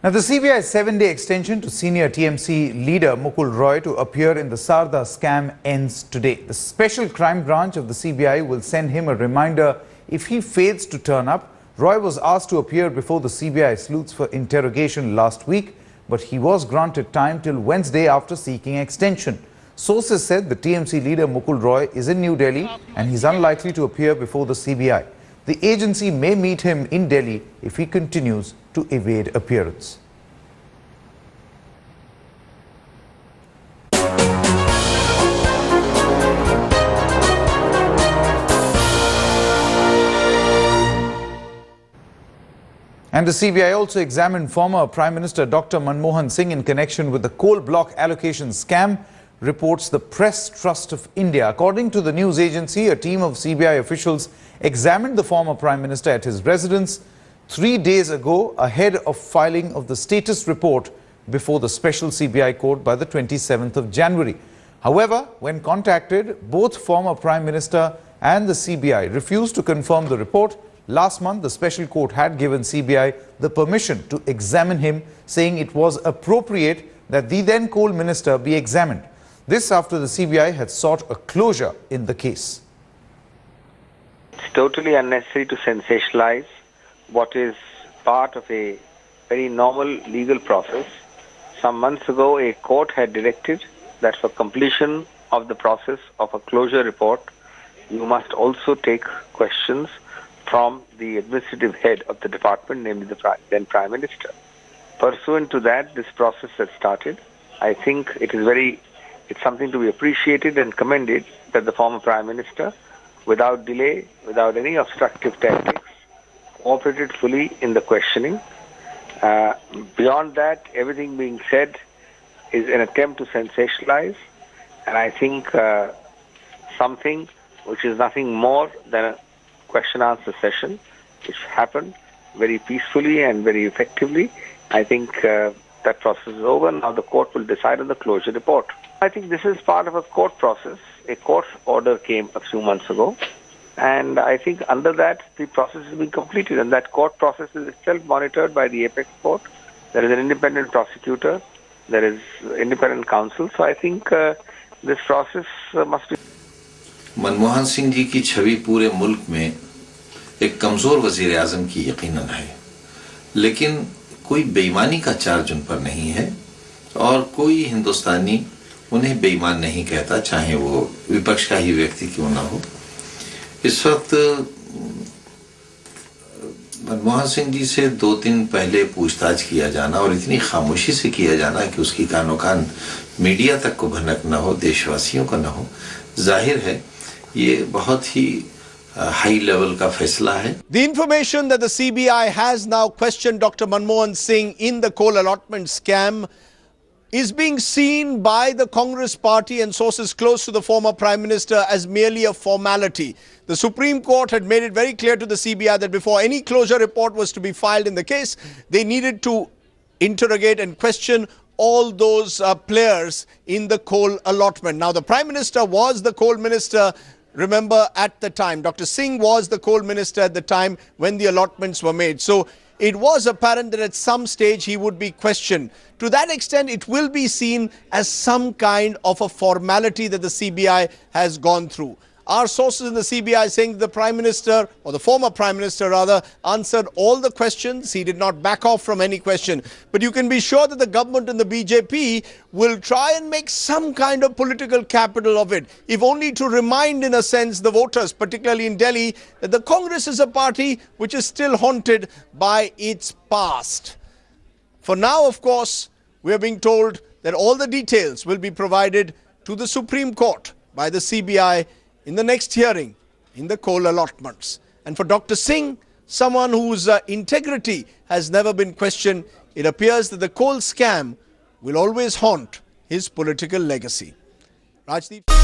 Now, the CBI's 7-day extension to senior TMC leader Mukul Roy to appear in the Sarda scam ends today. The special crime branch of the CBI will send him a reminder if he fails to turn up. Roy was asked to appear before the CBI sleuths for interrogation last week, but he was granted time till Wednesday after seeking extension. Sources said the TMC leader Mukul Roy is in New Delhi and he's unlikely to appear before the CBI. The agency may meet him in Delhi if he continues to evade appearance. And the CBI also examined former Prime Minister Dr. Manmohan Singh in connection with the coal block allocation scam, reports the Press Trust of India. According to the news agency, a team of CBI officials examined the former Prime Minister at his residence 3 days ago ahead of filing of the status report before the special CBI court by the 27th of January. However, when contacted, both former Prime Minister and the CBI refused to confirm the report. Last month, the special court had given CBI the permission to examine him, saying it was appropriate that the then coal minister be examined. This after the CBI had sought a closure in the case. It's totally unnecessary to sensationalize what is part of a very normal legal process. Some months ago, a court had directed that for completion of the process of a closure report, you must also take questions from the administrative head of the department, namely the then Prime Minister. Pursuant to that, this process has started. I think it's something to be appreciated and commended that the former Prime Minister, without delay, without any obstructive tactics, cooperated fully in the questioning. Beyond that, everything being said is an attempt to sensationalize, and I think something which is nothing more than a question-answer session, which happened very peacefully and very effectively. I think that process is over. Now the court will decide on the closure report. I think this is part of a court process. A court order came a few months ago, and I think under that the process has been completed, and that court process is itself monitored by the apex court. There is an independent prosecutor, there is independent counsel, so I think this process must be. Manmohan Singh ji की छवि पूरे मुल्क में एक कमजोर वजीर आजम की यकीनन है, लेकिन कोई बेईमानी का चार्ज उन पर नहीं है और कोई हिंदुस्तानी उन्हें बेईमान नहीं कहता, चाहे वो विपक्ष का ही व्यक्ति क्यों ना हो। इस वक्त मनमोहन सिंह जी से 2 दिन पहले पूछताछ किया जाना और इतनी खामोशी से किया जाना कि उसकी कानो कान मीडिया तक को भनक न हो, देशवासियों को न हो, जाहिर है ये बहुत ही high level का फैसला है। The information that the CBI has now questioned Dr. Manmohan Singh in the coal allotment scam is being seen by the Congress party and sources close to the former Prime Minister as merely a formality. The Supreme Court had made it very clear to the CBI that before any closure report was to be filed in the case, they needed to interrogate and question all those players in the coal allotment. Now, the Prime Minister was the coal minister, remember, at the time. Dr. Singh was the coal minister at the time when the allotments were made. So it was apparent that at some stage he would be questioned. To that extent, it will be seen as some kind of a formality that the CBI has gone through. Our sources in the CBI saying the Prime Minister, or the former Prime Minister rather, answered all the questions. He did not back off from any question. But you can be sure that the government and the BJP will try and make some kind of political capital of it, if only to remind, in a sense, the voters, particularly in Delhi, that the Congress is a party which is still haunted by its past. For now, of course, we are being told that all the details will be provided to the Supreme Court by the CBI in the next hearing in the coal allotments. And for Dr. Singh, someone whose integrity has never been questioned, it appears that the coal scam will always haunt his political legacy. Rajdeep.